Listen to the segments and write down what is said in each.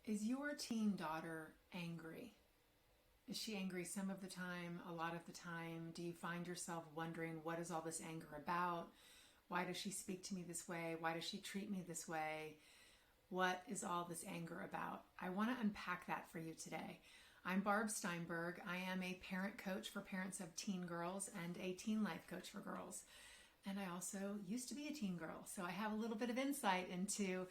Is your teen daughter angry? Is she angry some of the time, a lot of the time? Do you find yourself wondering, what is all this anger about? Why does she speak to me this way? Why does she treat me this way? What is all this anger about? I want to unpack that for you today. I'm Barb Steinberg. I am a parent coach for parents of teen girls and a teen life coach for girls. And I also used to be a teen girl, so I have a little bit of insight into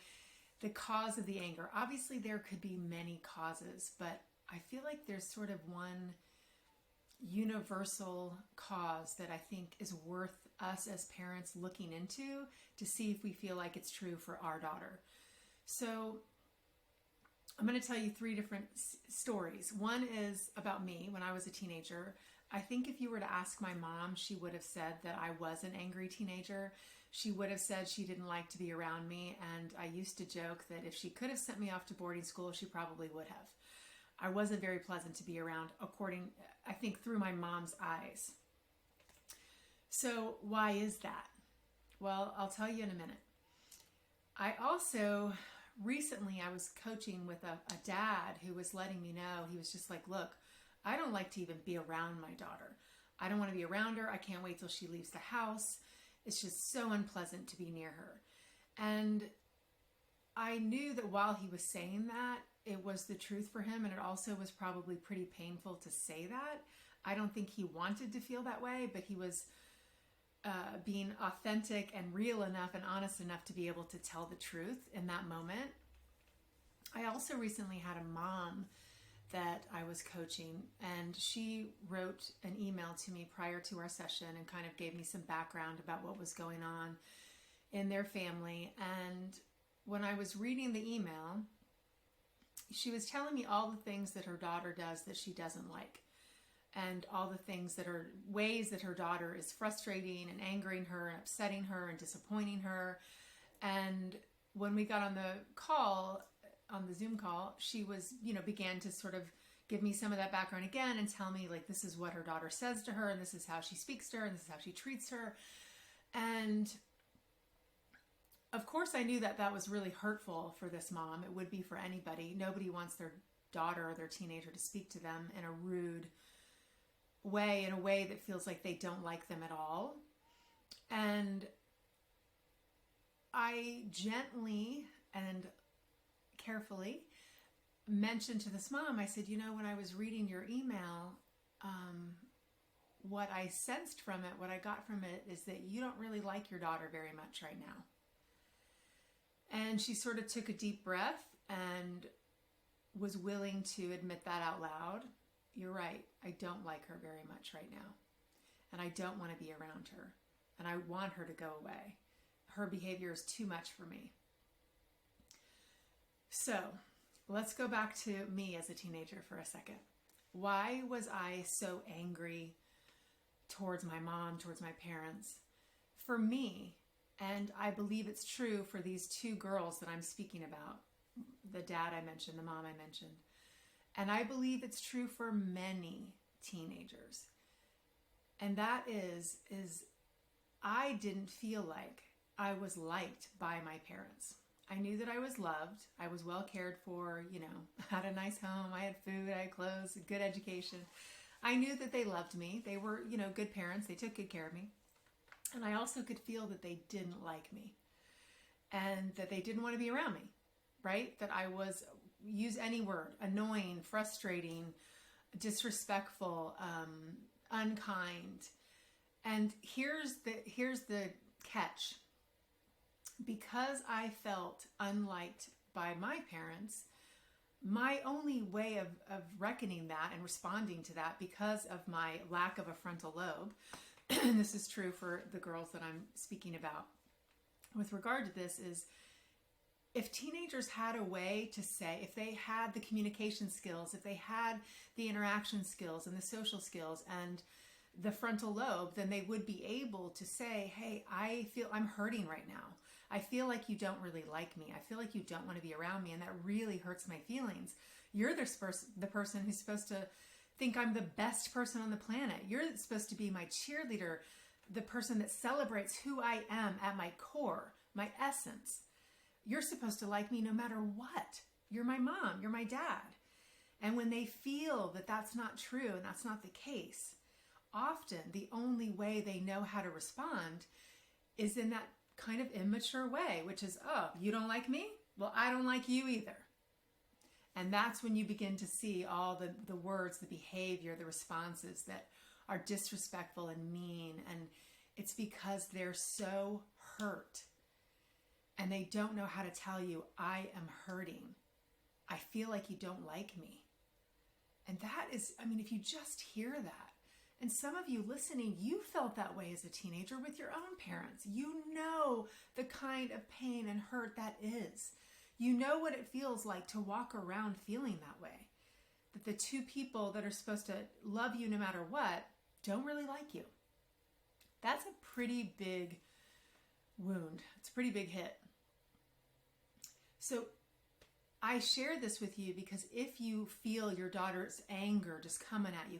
the cause of the anger. Obviously, there could be many causes, but I feel like there's sort of one universal cause that I think is worth us as parents looking into to see if we feel like it's true for our daughter. So I'm going to tell you three different stories. One is about me when I was a teenager. I think if you were to ask my mom, she would have said that I was an angry teenager. She would have said she didn't like to be around me, and I used to joke that if she could have sent me off to boarding school, she probably would have. I wasn't very pleasant to be around, I think, through my mom's eyes. So why is that? Well, I'll tell you in a minute. I also, recently I was coaching with a dad who was letting me know, he was just like, look, I don't like to even be around my daughter. I don't want to be around her. I can't wait till she leaves the house. It's just so unpleasant to be near her. And I knew that while he was saying that, it was the truth for him, and it also was probably pretty painful to say that. I don't think he wanted to feel that way, but he was being authentic and real enough and honest enough to be able to tell the truth in that moment. I also recently had a mom that I was coaching, and she wrote an email to me prior to our session and kind of gave me some background about what was going on in their family. And when I was reading the email, she was telling me all the things that her daughter does that she doesn't like, and all the things that are ways that her daughter is frustrating and angering her and upsetting her and disappointing her. And when we got on the call, on the Zoom call, she was, began to sort of give me some of that background again and tell me, like, this is what her daughter says to her, and this is how she speaks to her, and this is how she treats her. And of course I knew that that was really hurtful for this mom. It would be for anybody. Nobody wants their daughter or their teenager to speak to them in a rude way, in a way that feels like they don't like them at all. And I gently and carefully mentioned to this mom, I said, when I was reading your email, what I sensed from it, what I got from it, is that you don't really like your daughter very much right now. And she sort of took a deep breath and was willing to admit that out loud. You're right, I don't like her very much right now. And I don't want to be around her. And I want her to go away. Her behavior is too much for me. So let's go back to me as a teenager for a second. Why was I so angry towards my mom, towards my parents? For me, and I believe it's true for these two girls that I'm speaking about, the dad I mentioned, the mom I mentioned, and I believe it's true for many teenagers. And that is I didn't feel like I was liked by my parents. I knew that I was loved. I was well cared for, had a nice home. I had food, I had clothes, a good education. I knew that they loved me. They were, good parents. They took good care of me. And I also could feel that they didn't like me and that they didn't want to be around me, right? That I was, use any word, annoying, frustrating, disrespectful, unkind. And here's the catch. Because I felt unliked by my parents, my only way of reckoning that and responding to that, because of my lack of a frontal lobe, and this is true for the girls that I'm speaking about with regard to this, is if teenagers had a way to say, if they had the communication skills, if they had the interaction skills and the social skills and the frontal lobe, then they would be able to say, hey, I feel I'm hurting right now. I feel like you don't really like me. I feel like you don't want to be around me, and that really hurts my feelings. You're the person who's supposed to think I'm the best person on the planet. You're supposed to be my cheerleader, the person that celebrates who I am at my core, my essence. You're supposed to like me no matter what. You're my mom. You're my dad. And when they feel that that's not true and that's not the case, often the only way they know how to respond is in that kind of immature way, which is, oh, you don't like me? Well, I don't like you either. And that's when you begin to see all the words, the behavior, the responses that are disrespectful and mean. And it's because they're so hurt and they don't know how to tell you, I am hurting. I feel like you don't like me. And that is, I mean, if you just hear that, and some of you listening, you felt that way as a teenager with your own parents. You know the kind of pain and hurt that is. You know what it feels like to walk around feeling that way. That the two people that are supposed to love you no matter what don't really like you. That's a pretty big wound. It's a pretty big hit. So I share this with you because if you feel your daughter's anger just coming at you,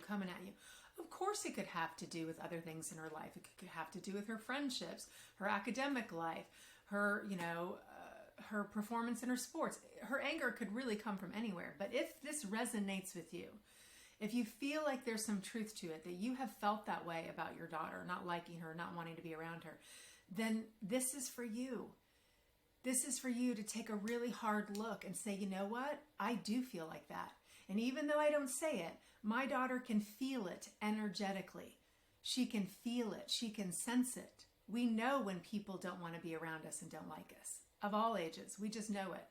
of course it could have to do with other things in her life. It could have to do with her friendships, her academic life, her, her performance in her sports. Her anger could really come from anywhere. But if this resonates with you, if you feel like there's some truth to it, that you have felt that way about your daughter, not liking her, not wanting to be around her, then this is for you. This is for you to take a really hard look and say, you know what? I do feel like that. And even though I don't say it, my daughter can feel it energetically. She can feel it. She can sense it. We know when people don't want to be around us and don't like us. Of all ages, we just know it.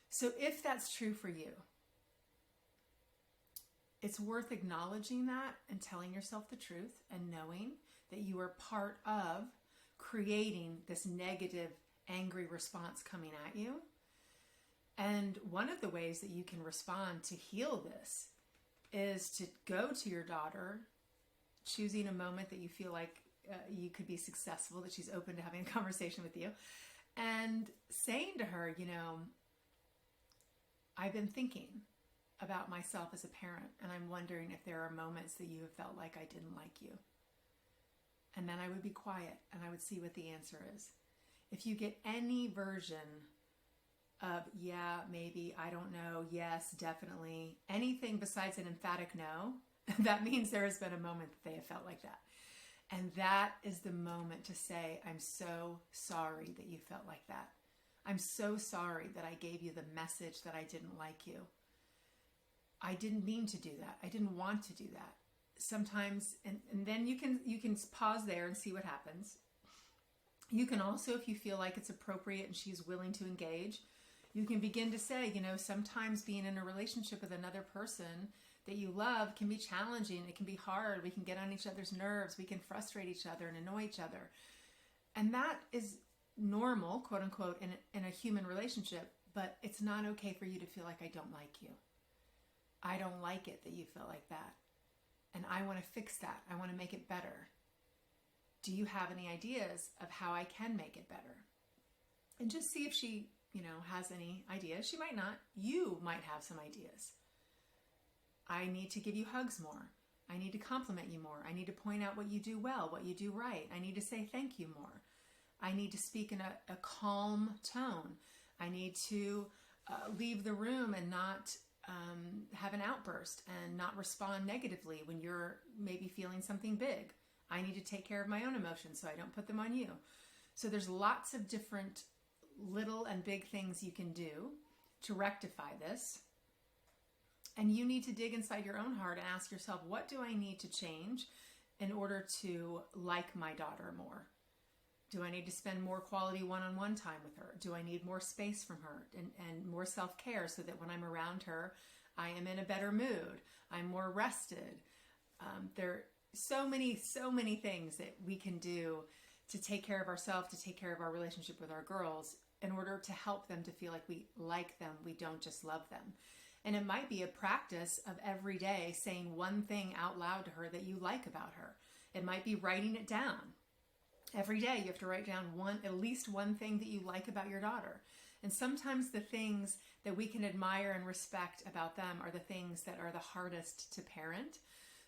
So if that's true for you, it's worth acknowledging that and telling yourself the truth and knowing that you are part of creating this negative, angry response coming at you. And one of the ways that you can respond to heal this is to go to your daughter, choosing a moment that you feel like you could be successful, that she's open to having a conversation with you, and saying to her, I've been thinking about myself as a parent, and I'm wondering if there are moments that you have felt like I didn't like you. And then I would be quiet and I would see what the answer is. If you get any version of, yeah, maybe, I don't know, yes, definitely, anything besides an emphatic no, that means there has been a moment that they have felt like that. And that is the moment to say, I'm so sorry that you felt like that. I'm so sorry that I gave you the message that I didn't like you. I didn't mean to do that. I didn't want to do that. Sometimes, and then you can pause there and see what happens. You can also, if you feel like it's appropriate and she's willing to engage, you can begin to say, sometimes being in a relationship with another person that you love can be challenging. It can be hard. We can get on each other's nerves. We can frustrate each other and annoy each other. And that is normal, quote unquote, in a human relationship, but it's not okay for you to feel like I don't like you. I don't like it that you feel like that. And I want to fix that. I want to make it better. Do you have any ideas of how I can make it better? And just see if she, has any ideas. She might not. You might have some ideas. I need to give you hugs more. I need to compliment you more. I need to point out what you do well, what you do right. I need to say thank you more. I need to speak in a calm tone. I need to leave the room and not have an outburst and not respond negatively when you're maybe feeling something big. I need to take care of my own emotions so I don't put them on you. So there's lots of different little and big things you can do to rectify this. And you need to dig inside your own heart and ask yourself, what do I need to change in order to like my daughter more? Do I need to spend more quality one-on-one time with her? Do I need more space from her and more self-care so that when I'm around her, I am in a better mood? I'm more rested. There are so many things that we can do to take care of ourselves, to take care of our relationship with our girls in order to help them to feel like we like them. We don't just love them. And it might be a practice of every day saying one thing out loud to her that you like about her. It might be writing it down. Every day you have to write down at least one thing that you like about your daughter. And sometimes the things that we can admire and respect about them are the things that are the hardest to parent.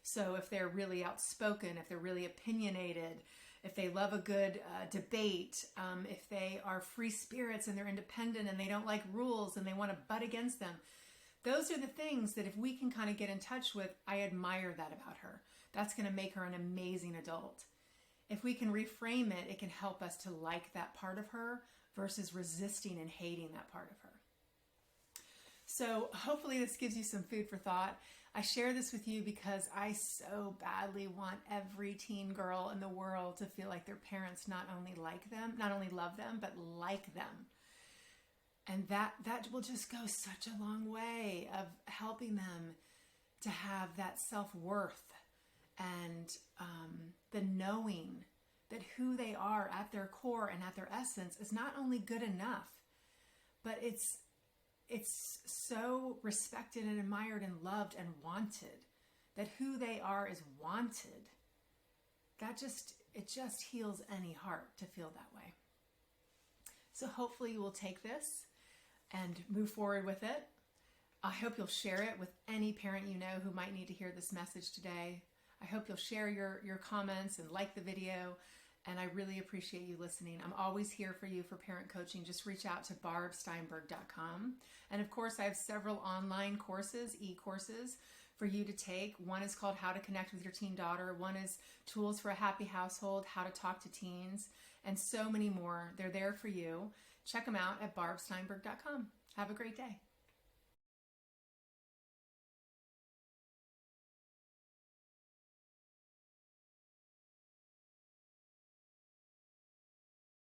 So if they're really outspoken, if they're really opinionated, if they love a good debate, if they are free spirits and they're independent and they don't like rules and they want to butt against them. Those are the things that if we can kind of get in touch with, I admire that about her. That's going to make her an amazing adult. If we can reframe it, it can help us to like that part of her versus resisting and hating that part of her. So hopefully this gives you some food for thought. I share this with you because I so badly want every teen girl in the world to feel like their parents not only like them, not only love them, but like them. And that will just go such a long way of helping them to have that self-worth and the knowing that who they are at their core and at their essence is not only good enough, but it's so respected and admired and loved and wanted, that who they are is wanted. It just heals any heart to feel that way. So hopefully you will take this and move forward with it. I hope you'll share it with any parent you know who might need to hear this message today. I hope you'll share your comments and like the video. And I really appreciate you listening. I'm always here for you for parent coaching. Just reach out to barbsteinberg.com. And of course, I have several online courses, e-courses for you to take. One is called How to Connect with Your Teen Daughter. One is Tools for a Happy Household, How to Talk to Teens, and so many more. They're there for you. Check them out at barbsteinberg.com. Have a great day.